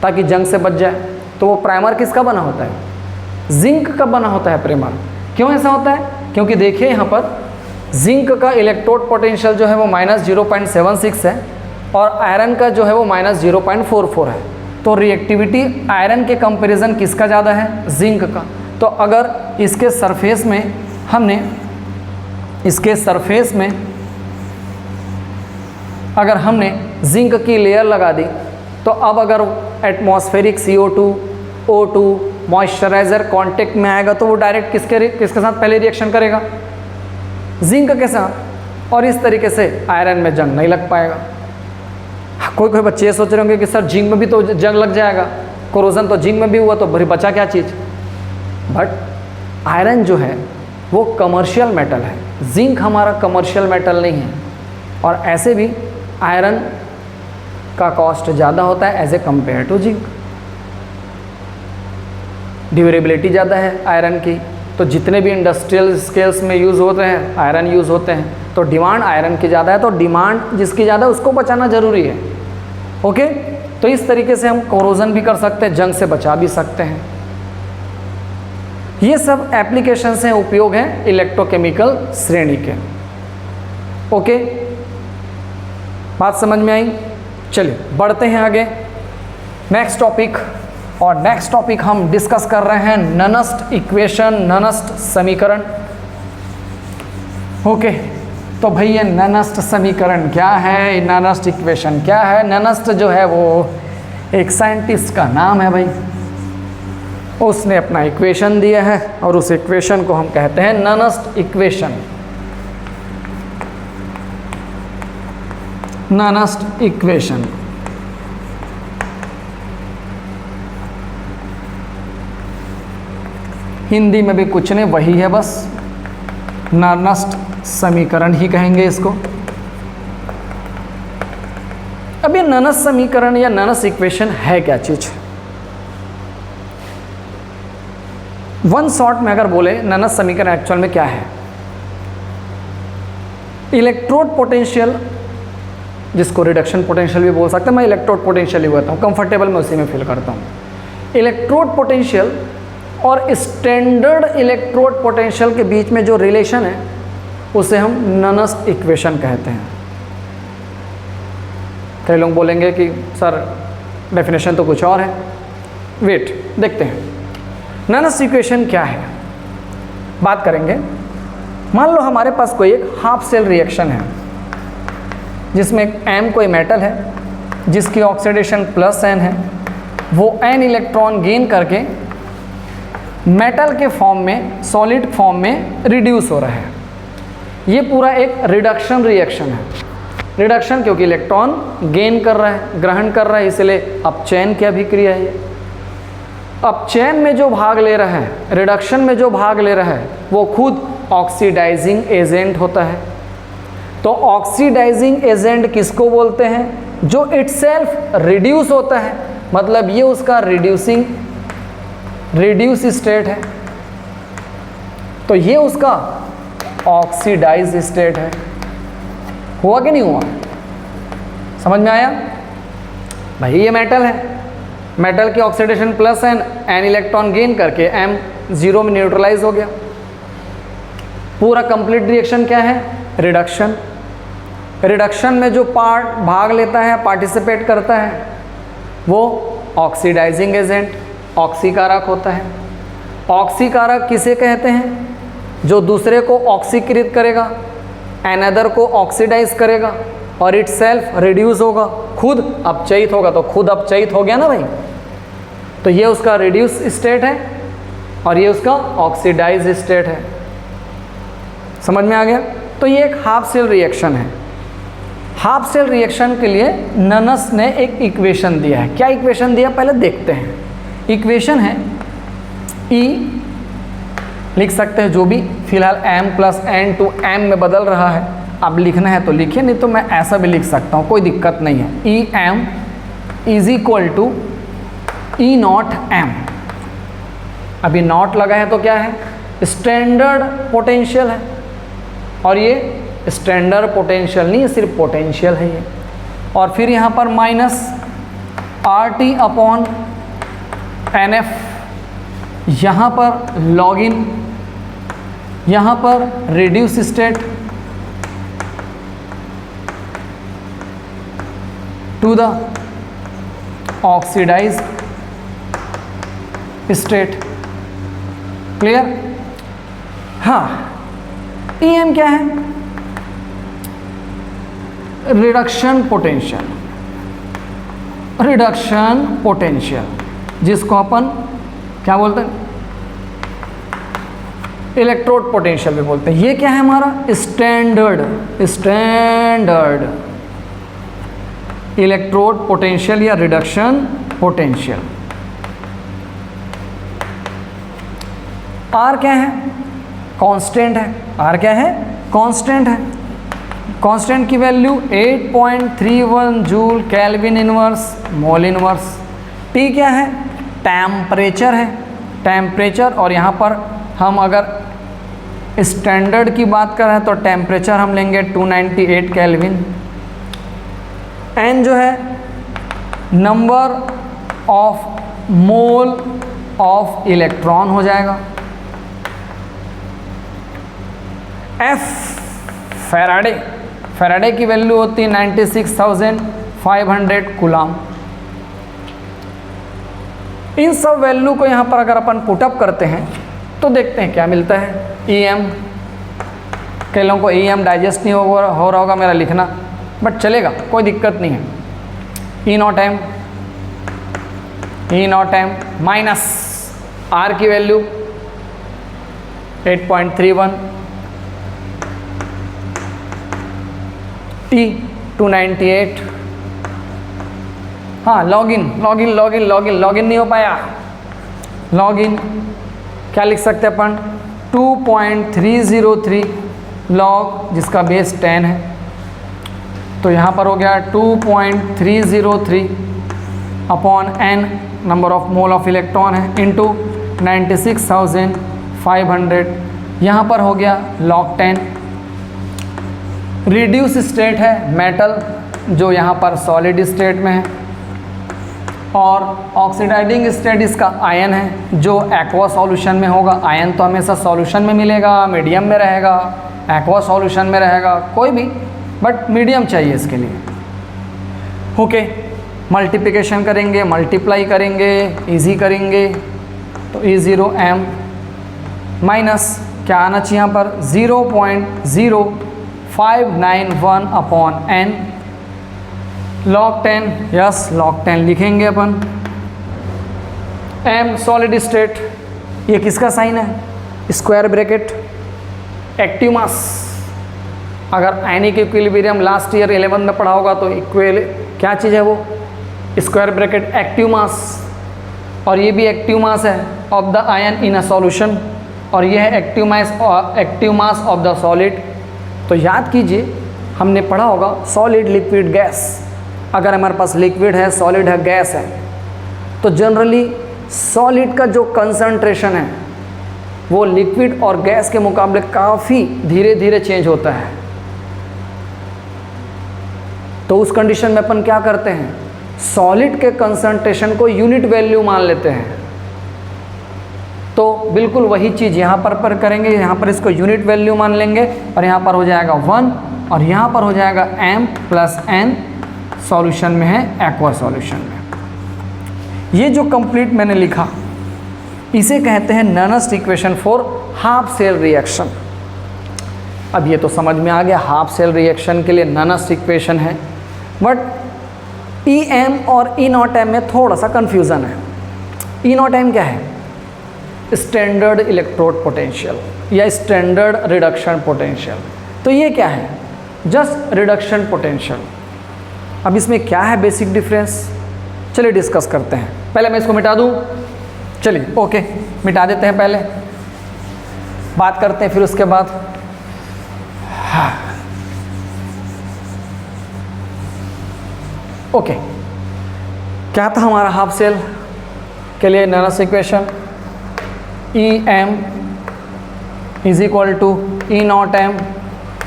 ताकि जंग से बच जाए। तो वो प्राइमर किसका बना होता है? जिंक का बना होता है प्राइमर। क्यों ऐसा होता है? क्योंकि देखिए यहाँ पर जिंक का इलेक्ट्रोड पोटेंशियल जो है वो -0.76 है और आयरन का जो है वो -0.44 है। तो रिएक्टिविटी आयरन के कंपैरिजन किसका ज़्यादा है? जिंक का। तो अगर इसके सरफेस में अगर हमने जिंक की लेयर लगा दी तो अब अगर atmospheric CO2 O2 moisturiser contact में आएगा तो वो डायरेक्ट किसके साथ पहले रिएक्शन करेगा? जिंक के साथ। और इस तरीके से आयरन में जंग नहीं लग पाएगा। कोई बच्चे ये सोच रहे होंगे कि सर जिंक में भी तो जंग लग जाएगा, कोरोजन तो जिंक में भी हुआ तो भरी बचा क्या चीज़। बट आयरन जो है वो कमर्शियल मेटल है, जिंक हमारा कमर्शियल मेटल नहीं है। और ऐसे भी आयरन का कॉस्ट ज़्यादा होता है as a compare to zinc. Durability ज़्यादा है आयरन की, तो जितने भी इंडस्ट्रियल स्केल्स में यूज़ होते हैं आयरन यूज़ होते हैं, तो डिमांड आयरन की ज़्यादा है। तो डिमांड जिसकी ज़्यादा है उसको बचाना ज़रूरी है। ओके, तो इस तरीके से हम कोरोजन भी कर सकते हैं, जंग से बचा भी सकते हैं। ये सब एप्लीकेशंस हैं, उपयोग हैं इलेक्ट्रोकेमिकल श्रेणी के। ओके, बात समझ में आई? चलिए बढ़ते हैं आगे नेक्स्ट टॉपिक। और नेक्स्ट टॉपिक हम डिस्कस कर रहे हैं ननस्ट इक्वेशन, ननस्ट समीकरण। ओके, तो भाई ये ननस्ट समीकरण क्या है, ननस्ट इक्वेशन क्या है? ननस्ट जो है वो एक साइंटिस्ट का नाम है भाई, उसने अपना इक्वेशन दिया है और उस इक्वेशन को हम कहते हैं ननस्ट इक्वेशन। ननस्ट इक्वेशन हिंदी में भी कुछ नहीं, वही है बस, ननस्ट समीकरण ही कहेंगे इसको। अब ये ननस्ट समीकरण या ननस्ट इक्वेशन है क्या चीज? वन शॉर्ट में अगर बोले ननस्ट समीकरण एक्चुअल में क्या है? इलेक्ट्रोड पोटेंशियल, जिसको रिडक्शन पोटेंशियल भी बोल सकते हैं, मैं इलेक्ट्रोड पोटेंशियल ही बोलता हूँ, कंफर्टेबल मैं उसी में फील करता हूँ। इलेक्ट्रोड पोटेंशियल और स्टैंडर्ड इलेक्ट्रोड पोटेंशियल के बीच में जो रिलेशन है उसे हम ननस्ट इक्वेशन कहते हैं। कई लोग बोलेंगे कि सर डेफिनेशन तो कुछ और है। वेट, देखते हैं ननस्ट इक्वेशन क्या है। बात करेंगे, मान लो हमारे पास कोई एक हाफ सेल रिएक्शन है जिसमें M कोई मेटल है जिसकी ऑक्सीडेशन +N है, वो N इलेक्ट्रॉन गेन करके मेटल के फॉर्म में, सॉलिड फॉर्म में रिड्यूस हो रहा है। ये पूरा एक रिडक्शन रिएक्शन है। रिडक्शन क्योंकि इलेक्ट्रॉन गेन कर रहा है, ग्रहण कर रहा है, इसलिए अपचयन की अभिक्रिया है। अपचयन में जो भाग ले रहा है, रिडक्शन में जो भाग ले रहा है, वो खुद ऑक्सीडाइजिंग एजेंट होता है। तो ऑक्सीडाइजिंग एजेंट किसको बोलते हैं? जो इटसेल्फ रिड्यूस होता है, मतलब ये उसका रिड्यूस स्टेट है, तो ये उसका ऑक्सीडाइज स्टेट है। हुआ कि नहीं हुआ? समझ में आया? भाई ये मेटल है, मेटल की oxidation +N, N electron gain करके M 0 में न्यूट्रलाइज हो गया। पूरा कंप्लीट रिएक्शन क्या है? रिडक्शन। रिडक्शन में जो भाग लेता है, पार्टिसिपेट करता है, वो ऑक्सीडाइजिंग एजेंट, ऑक्सीकारक होता है। ऑक्सीकारक किसे कहते हैं? जो दूसरे को ऑक्सीकृत करेगा, अनदर को ऑक्सीडाइज करेगा और इटसेल्फ रिड्यूस होगा, खुद अपचयित होगा। तो खुद अपचयित हो गया ना भाई, तो ये उसका रिड्यूस स्टेट है और ये उसका ऑक्सीडाइज स्टेट है। समझ में आ गया? तो ये एक हाफ सेल रिएक्शन है। हाफ सेल रिएक्शन के लिए ननस्ट ने एक इक्वेशन दिया है। क्या इक्वेशन दिया पहले देखते हैं। इक्वेशन है E, लिख सकते हैं जो भी, फिलहाल M + N to M में बदल रहा है। अब लिखना है तो लिखिए, नहीं तो मैं ऐसा भी लिख सकता हूँ, कोई दिक्कत नहीं है। EM = E0 M। अभी नॉट लगा है तो क्या है? स्टैंडर्ड पोटेंशियल है, और ये स्टैंडर्ड पोटेंशियल नहीं है, सिर्फ पोटेंशियल है ये। और फिर यहाँ पर माइनस RT अपॉन NF, यहाँ पर लॉगिन, यहाँ पर reduce state to the oxidise state. Clear? हाँ, EM क्या है? रिडक्शन पोटेंशियल, रिडक्शन पोटेंशियल, जिसको अपन क्या बोलते हैं? इलेक्ट्रोड पोटेंशियल भी बोलते हैं। ये क्या है हमारा? स्टैंडर्ड इलेक्ट्रोड पोटेंशियल या रिडक्शन पोटेंशियल। R क्या है? कांस्टेंट है। R क्या है? कांस्टेंट है। कांस्टेंट की value 8.31 joule kelvin inverse mole inverse. T क्या है? टेम्परेचर है, टेम्परेचर। और यहाँ पर हम अगर स्टैंडर्ड की बात करें तो टेम्परेचर हम लेंगे 298 केल्विन। N जो है number of mole of electron हो जाएगा। F फैराडे, फैराडे की वैल्यू होती है 96,500 कूलम। इन सब वैल्यू को यहाँ पर अगर अपन पुटअप करते हैं तो देखते हैं क्या मिलता है। EM, कई लोगों को EM डाइजेस्ट नहीं हो रहा होगा मेरा लिखना, बट चलेगा, कोई दिक्कत नहीं है। E naught M minus R की वैल्यू 8.31, T 298। हाँ, लॉगिन नहीं हो पाया। लॉगिन क्या लिख सकते हैं अपन? 2.303 लॉग, जिसका बेस 10 है। तो यहाँ पर हो गया 2.303 upon N, number of mole of electron है, इंटू 96,500। यहाँ पर हो गया लॉग 10। रिड्यूस स्टेट है मेटल, जो यहाँ पर सॉलिड स्टेट में है, और ऑक्सीडाइजिंग स्टेट इसका आयन है, जो एक्वा सॉल्यूशन में होगा। आयन तो हमेशा सॉल्यूशन में मिलेगा, मीडियम में रहेगा, एक्वा सॉल्यूशन में रहेगा, कोई भी, बट मीडियम चाहिए इसके लिए। ओके, मल्टीप्लिकेशन करेंगे, मल्टीप्लाई करेंगे, इजी करेंगे, तो E0m माइनस क्या आना चाहिए यहाँ पर? 0.0591 upon N log 10। Yes, log 10 लिखेंगे अपन। M सॉलिड स्टेट, ये किसका साइन है? Square bracket active mass. अगर आयनिक इक्विलिब्रियम लास्ट ईयर 11 में पढ़ा होगा तो इक्वल क्या चीज़ है वो? Square bracket active mass. और ये भी एक्टिव मास है of the ion in a solution, और ये है active mass of the solid. तो याद कीजिए, हमने पढ़ा होगा सॉलिड, लिक्विड, गैस। अगर हमारे पास लिक्विड है, सॉलिड है, गैस है, तो जनरली सॉलिड का जो कंसंट्रेशन है वो लिक्विड और गैस के मुकाबले काफ़ी धीरे धीरे चेंज होता है। तो उस कंडीशन में अपन क्या करते हैं? सॉलिड के कंसंट्रेशन को यूनिट वैल्यू मान लेते हैं। तो बिल्कुल वही चीज़ यहाँ पर करेंगे। यहाँ पर इसको यूनिट वैल्यू मान लेंगे, और यहाँ पर हो जाएगा 1, और यहाँ पर हो जाएगा M प्लस N, सॉल्यूशन में है, एक्वा सॉल्यूशन में। ये जो कंप्लीट मैंने लिखा, इसे कहते हैं Nernst equation for half cell reaction. अब ये तो समझ में आ गया, हाफ सेल रिएक्शन के लिए ननस्ट इक्वेशन है, बट EM और E नॉट M में थोड़ा सा कन्फ्यूज़न है। E नॉट M क्या है? स्टैंडर्ड इलेक्ट्रोड पोटेंशियल या स्टैंडर्ड रिडक्शन पोटेंशियल। तो ये क्या है? Just reduction potential. अब इसमें क्या है बेसिक डिफरेंस? चलिए डिस्कस करते हैं। पहले मैं इसको मिटा दूँ, चलिए ओके मिटा देते हैं, पहले बात करते हैं, फिर उसके बाद ओके क्या था हमारा हाफ सेल के लिए Nernst equation? EM is equal to E naught M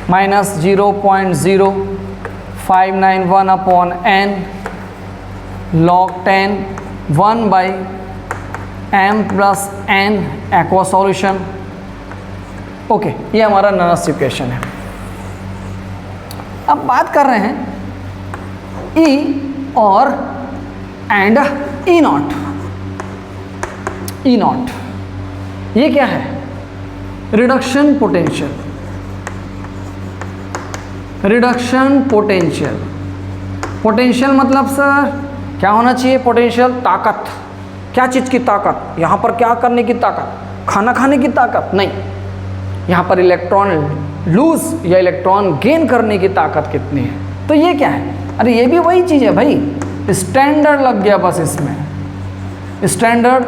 minus 0.0591 upon N log 10 1/m + n aqua solution. Okay, ये हमारा नॉनस इक्वेशन है। अब बात कर रहे हैं E और and E not. E not ये क्या है? Reduction potential. Reduction potential, potential मतलब सर क्या होना चाहिए? पोटेंशियल ताकत। क्या चीज़ की ताकत? यहाँ पर क्या करने की ताकत? खाना खाने की ताकत नहीं, यहाँ पर इलेक्ट्रॉन लूज या इलेक्ट्रॉन गेन करने की ताकत कितनी है। तो ये क्या है? अरे ये भी वही चीज़ है भाई, स्टैंडर्ड लग गया बस इसमें, स्टैंडर्ड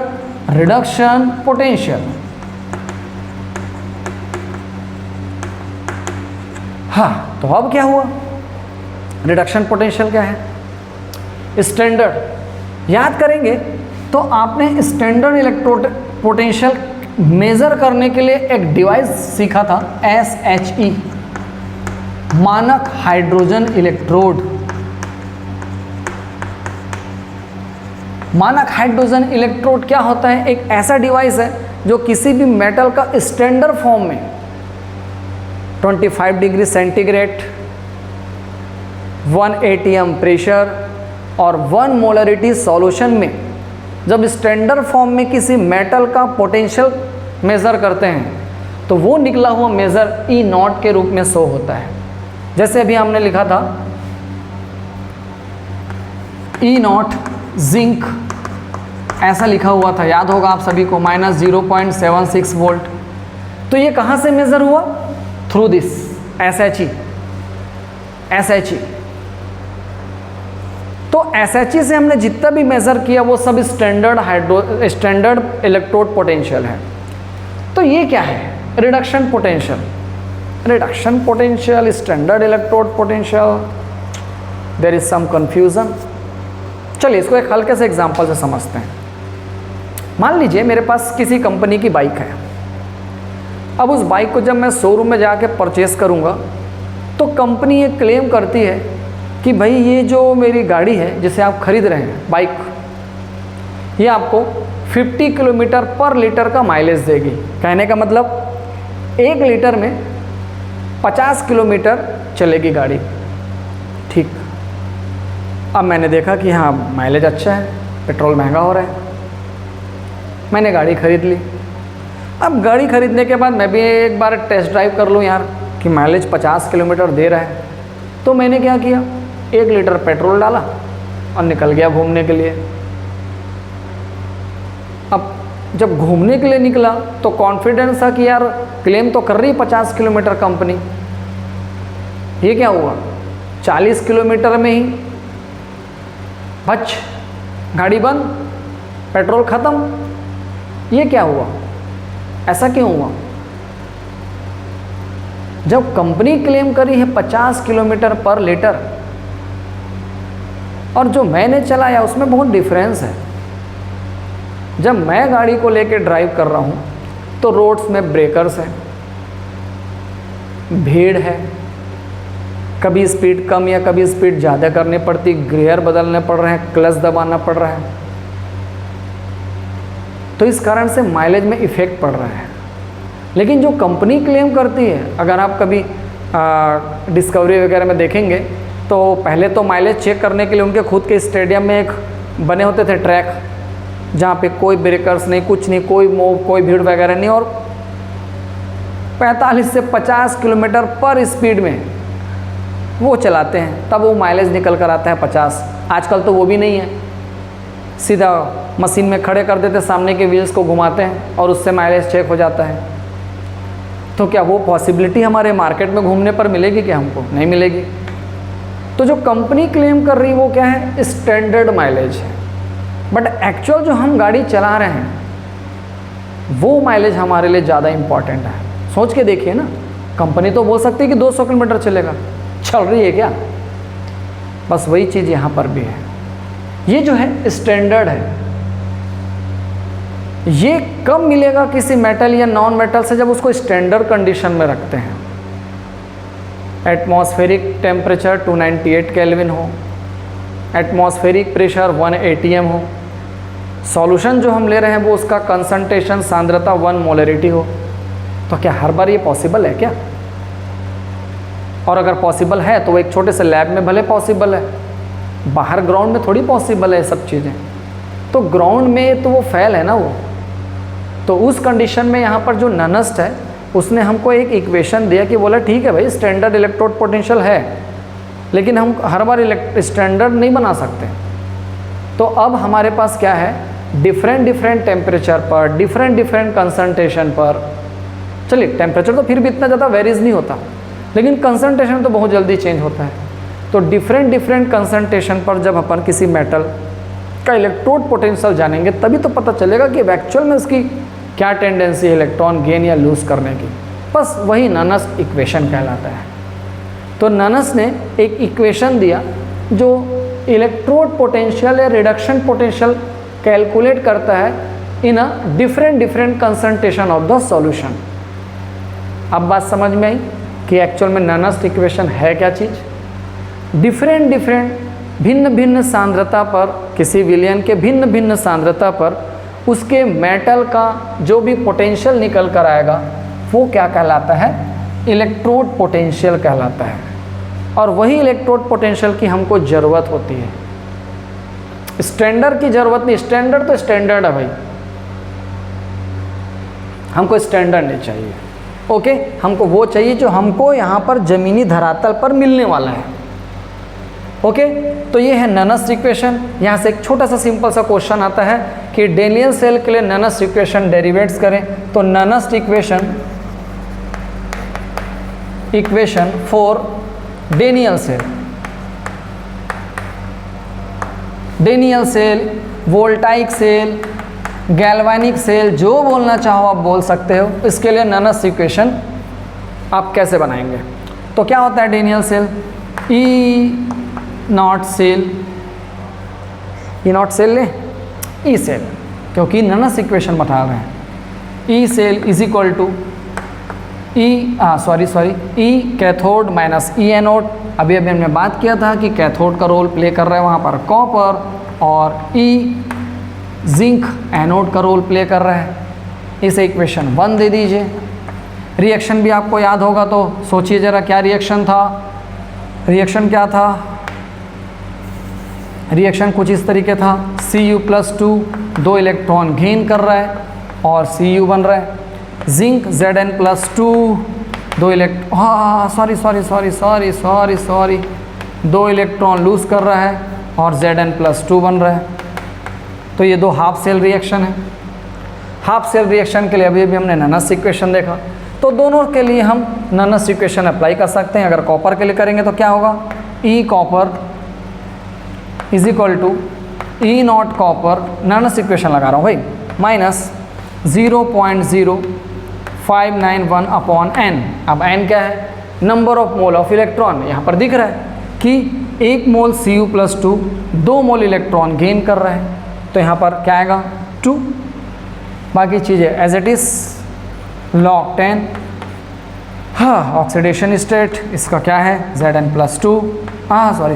रिडक्शन पोटेंशियल। हाँ, तो अब क्या हुआ? रिडक्शन पोटेंशियल क्या है? स्टैंडर्ड याद करेंगे तो आपने स्टैंडर्ड इलेक्ट्रोड पोटेंशियल मेज़र करने के लिए एक डिवाइस सीखा था, SHE, मानक हाइड्रोजन इलेक्ट्रोड। मानक हाइड्रोजन इलेक्ट्रोड क्या होता है? एक ऐसा डिवाइस है जो किसी भी मेटल का स्टैंडर्ड फॉर्म में 25 डिग्री सेंटीग्रेड, 1 atm प्रेशर और 1 मोलरिटी सॉल्यूशन में जब स्टैंडर्ड फॉर्म में किसी मेटल का पोटेंशियल मेज़र करते हैं तो वो निकला हुआ मेज़र E नॉट के रूप में शो होता है। जैसे अभी हमने लिखा था E नॉट जिंक, ऐसा लिखा हुआ था, याद होगा आप सभी को, -0.76 वोल्ट। तो ये कहाँ से मेज़र हुआ? Through this SHE। तो SHE से हमने जितना भी मेज़र किया वो सब स्टैंडर्ड इलेक्ट्रोड पोटेंशियल है। तो ये क्या है? Reduction potential. Reduction potential, standard electrode potential, there is some confusion. चलिए इसको एक हल्के से एग्जांपल से समझते हैं। मान लीजिए मेरे पास किसी कंपनी की बाइक है। अब उस बाइक को जब मैं शोरूम में जाके परचेस करूँगा तो कंपनी ये क्लेम करती है कि भाई ये जो मेरी गाड़ी है जिसे आप खरीद रहे हैं बाइक, ये आपको 50 किलोमीटर पर लीटर का माइलेज देगी। कहने का मतलब 1 लीटर में 50 किलोमीटर चलेगी गाड़ी। ठीक, अब मैंने देखा कि हाँ माइलेज अच्छा है, पेट्रोल महंगा हो रहा है, मैंने गाड़ी खरीद ली। अब गाड़ी खरीदने के बाद मैं भी एक बार टेस्ट ड्राइव कर लूँ यार कि माइलेज 50 किलोमीटर दे रहा है। तो मैंने क्या किया, 1 लीटर पेट्रोल डाला और निकल गया घूमने के लिए। अब जब घूमने के लिए निकला तो कॉन्फिडेंस था कि यार क्लेम तो कर रही 50 किलोमीटर कंपनी, ये क्या हुआ 40 किलोमीटर में ही बच, गाड़ी बंद, पेट्रोल ख़त्म। ये क्या हुआ? ऐसा क्यों हुआ? जब कंपनी क्लेम करी है 50 किलोमीटर पर लीटर और जो मैंने चलाया उसमें बहुत डिफरेंस है। जब मैं गाड़ी को लेके ड्राइव कर रहा हूँ तो रोड्स में ब्रेकर्स हैं, भीड़ है, कभी स्पीड कम या कभी स्पीड ज़्यादा करनी पड़ती, गियर बदलने पड़ रहे हैं, क्लच दबाना पड़ रहा है। तो इस कारण से माइलेज में इफ़ेक्ट पड़ रहा है। लेकिन जो कंपनी क्लेम करती है, अगर आप कभी डिस्कवरी वगैरह में देखेंगे तो पहले तो माइलेज चेक करने के लिए उनके खुद के स्टेडियम में एक बने होते थे ट्रैक, जहाँ पे कोई ब्रेकर्स नहीं, कुछ नहीं, कोई मोव, कोई भीड़ वगैरह नहीं, और 45 से 50 किलोमीटर पर स्पीड में वो चलाते हैं, तब वो माइलेज निकल कर आता है 50। आजकल तो वो भी नहीं है, सीधा मशीन में खड़े कर देते, सामने के व्हील्स को घुमाते हैं और उससे माइलेज चेक हो जाता है। तो क्या वो पॉसिबिलिटी हमारे मार्केट में घूमने पर मिलेगी? क्या हमको नहीं मिलेगी। तो जो कंपनी क्लेम कर रही है वो क्या है? स्टैंडर्ड माइलेज है, बट एक्चुअल जो हम गाड़ी चला रहे हैं वो माइलेज हमारे लिए ज़्यादा इम्पॉर्टेंट है। सोच के देखिए ना, कंपनी तो बोल सकती है कि 200 किलोमीटर चलेगा, चल रही है क्या? बस वही चीज़ यहाँ पर भी है। ये जो है स्टैंडर्ड है, ये कब मिलेगा किसी मेटल या नॉन मेटल से? जब उसको स्टैंडर्ड कंडीशन में रखते हैं, एटमॉस्फेरिक टेम्परेचर 298 केल्विन हो, एटमॉस्फेरिक प्रेशर 1 atm हो, सॉल्यूशन जो हम ले रहे हैं वो उसका कंसंट्रेशन सांद्रता 1 मोलरिटी हो, तो क्या हर बार ये पॉसिबल है क्या? और अगर पॉसिबल है तो वो एक छोटे से लैब में भले पॉसिबल है, बाहर ग्राउंड में थोड़ी पॉसिबल है सब चीज़ें। तो ग्राउंड में तो वो फेल है ना वो। तो उस कंडीशन में यहाँ पर जो ननस्ट है उसने हमको एक इक्वेशन दिया कि बोला ठीक है भाई स्टैंडर्ड इलेक्ट्रोड पोटेंशियल है, लेकिन हम हर बार स्टैंडर्ड नहीं बना सकते। तो अब हमारे पास क्या है, डिफरेंट टेम्परेचर पर, डिफरेंट कंसंट्रेशन पर, चलिए टेम्परेचर तो फिर भी इतना ज़्यादा वेरीज नहीं होता, लेकिन कंसंट्रेशन तो बहुत जल्दी चेंज होता है। तो डिफरेंट कंसंट्रेशन पर जब अपन किसी मेटल का इलेक्ट्रोड पोटेंशियल जानेंगे तभी तो पता चलेगा कि एक्चुअल में उसकी क्या टेंडेंसी है इलेक्ट्रॉन गेन या लूज करने की। बस वही ननस इक्वेशन कहलाता है। तो ननस ने एक इक्वेशन दिया जो इलेक्ट्रोड पोटेंशियल या रिडक्शन पोटेंशियल कैलकुलेट करता है in a different concentration of the solution. अब बात समझ में आई कि एक्चुअल में ननस इक्वेशन है क्या चीज़। डिफरेंट भिन्न सांद्रता पर, किसी विलयन के भिन्न सांद्रता पर उसके मेटल का जो भी पोटेंशियल निकल कर आएगा वो क्या कहलाता है, इलेक्ट्रोड पोटेंशियल कहलाता है। और वही इलेक्ट्रोड पोटेंशियल की हमको ज़रूरत होती है, स्टैंडर्ड की ज़रूरत नहीं। स्टैंडर्ड तो स्टैंडर्ड है भाई, हमको स्टैंडर्ड नहीं चाहिए। ओके, हमको वो चाहिए जो हमको यहाँ पर ज़मीनी धरातल पर मिलने वाला है। ओके, तो ये है ननस इक्वेशन। यहाँ से एक छोटा सा सिंपल सा क्वेश्चन आता है कि डेनियल सेल के लिए ननस इक्वेशन डेरिवेट्स करें। तो ननस equation for Daniell cell, voltaic cell, galvanic cell, जो बोलना चाहो आप बोल सकते हो। इसके लिए ननस इक्वेशन आप कैसे बनाएंगे? तो क्या होता है Daniell cell, E naught cell ले, ई सेल, क्योंकि ननस इक्वेशन बता रहे हैं। E cell is equal to E cathode minus E anode. अभी हमने बात किया था कि कैथोड का रोल प्ले कर रहा है वहाँ पर कॉपर, और ई जिंक एनोड का रोल प्ले कर रहा है। इसे इक्वेशन 1 दे दीजिए। रिएक्शन भी आपको याद होगा तो सोचिए ज़रा क्या रिएक्शन था। रिएक्शन क्या था? रिएक्शन कुछ इस तरीके था, Cu+2 2 इलेक्ट्रॉन गेन कर रहा है और Cu बन रहा है। जिंक Zn+2 2 इलेक्ट्रॉन लूज कर रहा है और Zn+2 बन रहा है। तो ये 2 हाफ सेल रिएक्शन है। हाफ सेल रिएक्शन के लिए अभी हमने ननस इक्वेशन देखा, तो दोनों के लिए हम ननस इक्वेशन अप्लाई कर सकते हैं। अगर कॉपर के लिए करेंगे तो क्या होगा, E copper is equal to E naught copper, ननस इक्वेशन लगा रहा हूँ भाई, माइनस 0.0591 अपॉन एन। अब एन क्या है, number of mole of electron. यहाँ पर दिख रहा है कि 1 मोल Cu+2 2 मोल इलेक्ट्रॉन गेन कर रहा है, तो यहाँ पर क्या आएगा 2। बाकी चीज़ें एज इट इज़। log 10, हाँ ऑक्सीडेशन स्टेट इसका क्या है Zn+2,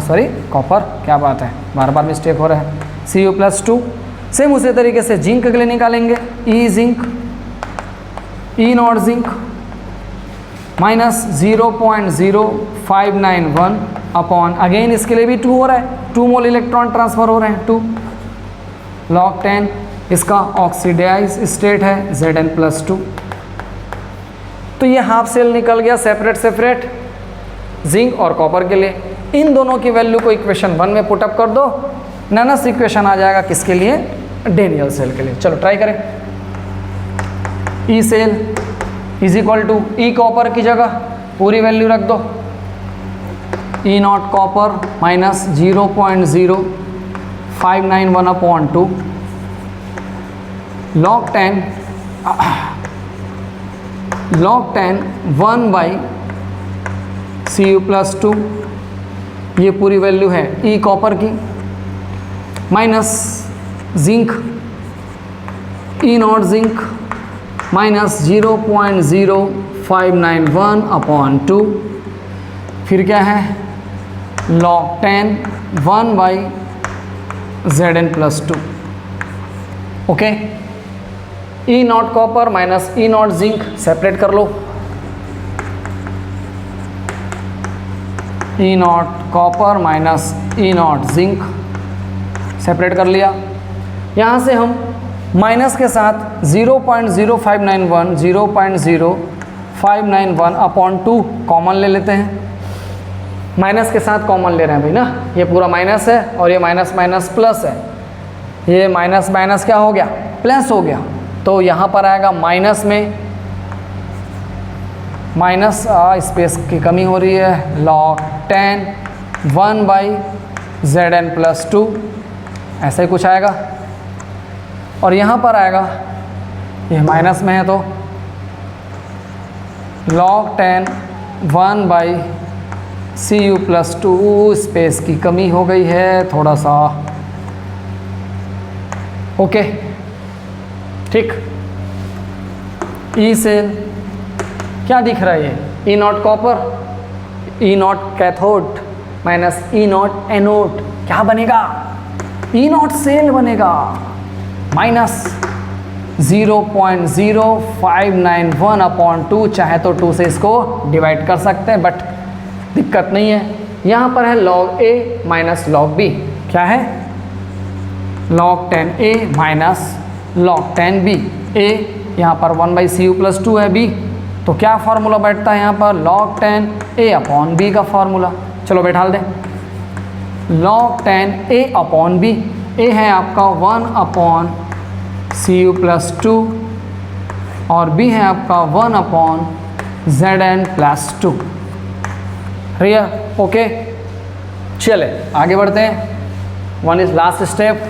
सॉरी कॉपर, क्या बात है, बार बार मिस्टेक हो रहा है, Cu+2। सेम उसी तरीके से जिंक के लिए निकालेंगे, E zinc, E naught zinc minus 0.0591 upon, again इसके लिए भी 2 हो रहा है, 2 मोल इलेक्ट्रॉन ट्रांसफर हो रहे हैं, 2 log 10। इसका ऑक्सीडाइज स्टेट है Zn+2। तो ये हाफ सेल निकल गया सेपरेट जिंक और कॉपर के लिए। इन दोनों की वैल्यू को इक्वेशन 1 में पुटअप कर दो, ननस इक्वेशन आ जाएगा किसके लिए, डेनियल सेल के लिए। चलो ट्राई करें। E cell is equal to E copper की जगह पूरी वैल्यू रख दो, E naught copper minus 0.0591 upon 2 log 10 1 by Cu+2, ये पूरी वैल्यू है ई कॉपर की, minus zinc, E naught zinc minus 0.0591 upon 2, फिर क्या है log 10 1 by Zn+2। Okay, E naught copper minus E naught zinc separate कर लो। E naught copper minus E naught zinc separate कर लिया। यहाँ से हम माइनस के साथ 0.0591 कॉमन ले लेते हैं। माइनस के साथ कॉमन ले रहे हैं भाई ना, ये पूरा माइनस है और ये माइनस माइनस प्लस है, ये माइनस माइनस क्या हो गया, प्लस हो गया। तो यहाँ पर आएगा माइनस में माइनस स्पेस की कमी हो रही है, log 10 1/Zn+2 ऐसा ही कुछ आएगा। और यहाँ पर आएगा, ये माइनस में है तो log 10 1/Cu+2 स्पेस की कमी हो गई है थोड़ा सा। ओके ठीक, ई सेल क्या दिख रहा है, ये E naught copper, E naught cathode minus E naught anode क्या बनेगा, ई नॉट सेल बनेगा माइनस 0.0591/2। चाहे तो 2 से इसको डिवाइड कर सकते हैं बट दिक्कत नहीं है। यहाँ पर है log A minus log B, क्या है log 10A minus log 10B। A यहाँ पर 1/Cu+2 है, B तो क्या फार्मूला बैठता है यहाँ पर log 10A/B का फार्मूला। चलो बैठा दें, log 10A/B, A है आपका 1/Cu+2 और B है आपका 1/Zn+2। रिया ओके, चले आगे बढ़ते हैं। One is last step,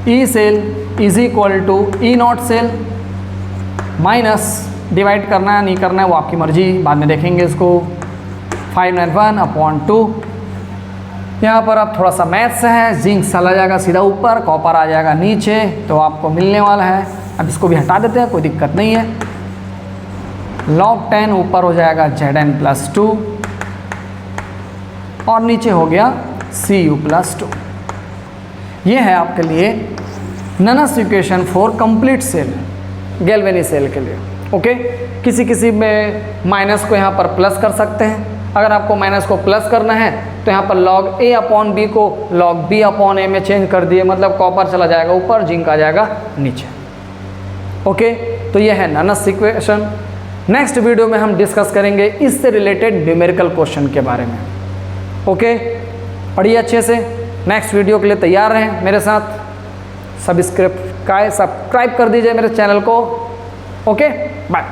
E cell is equal to E naught cell minus, divide करना है नहीं करना है वो आपकी मर्जी, बाद में देखेंगे इसको, 591/2। यहाँ पर अब थोड़ा सा मैथ्स है, जिंक चला जाएगा सीधा ऊपर, कॉपर आ जाएगा नीचे, तो आपको मिलने वाला है। अब इसको भी हटा देते हैं, कोई दिक्कत नहीं है। log 10 ऊपर हो जाएगा Zn+2 और नीचे हो गया Cu+2। ये है आपके लिए ननस equation for complete cell, galvanic cell के लिए। ओके, किसी किसी में माइनस को यहाँ पर प्लस कर सकते हैं। अगर आपको माइनस को प्लस करना है तो यहाँ पर log A/B को log B/A में चेंज कर दिए, मतलब कॉपर चला जाएगा ऊपर, जिंक आ जाएगा नीचे। ओके, तो ये है ननस इक्वेशन। नेक्स्ट वीडियो में हम डिस्कस करेंगे इससे रिलेटेड न्यूमेरिकल क्वेश्चन के बारे में। ओके, पढ़िए अच्छे से, नेक्स्ट वीडियो के लिए तैयार रहें मेरे साथ। सब्सक्राइब कर दीजिए मेरे चैनल को। Okay, bye.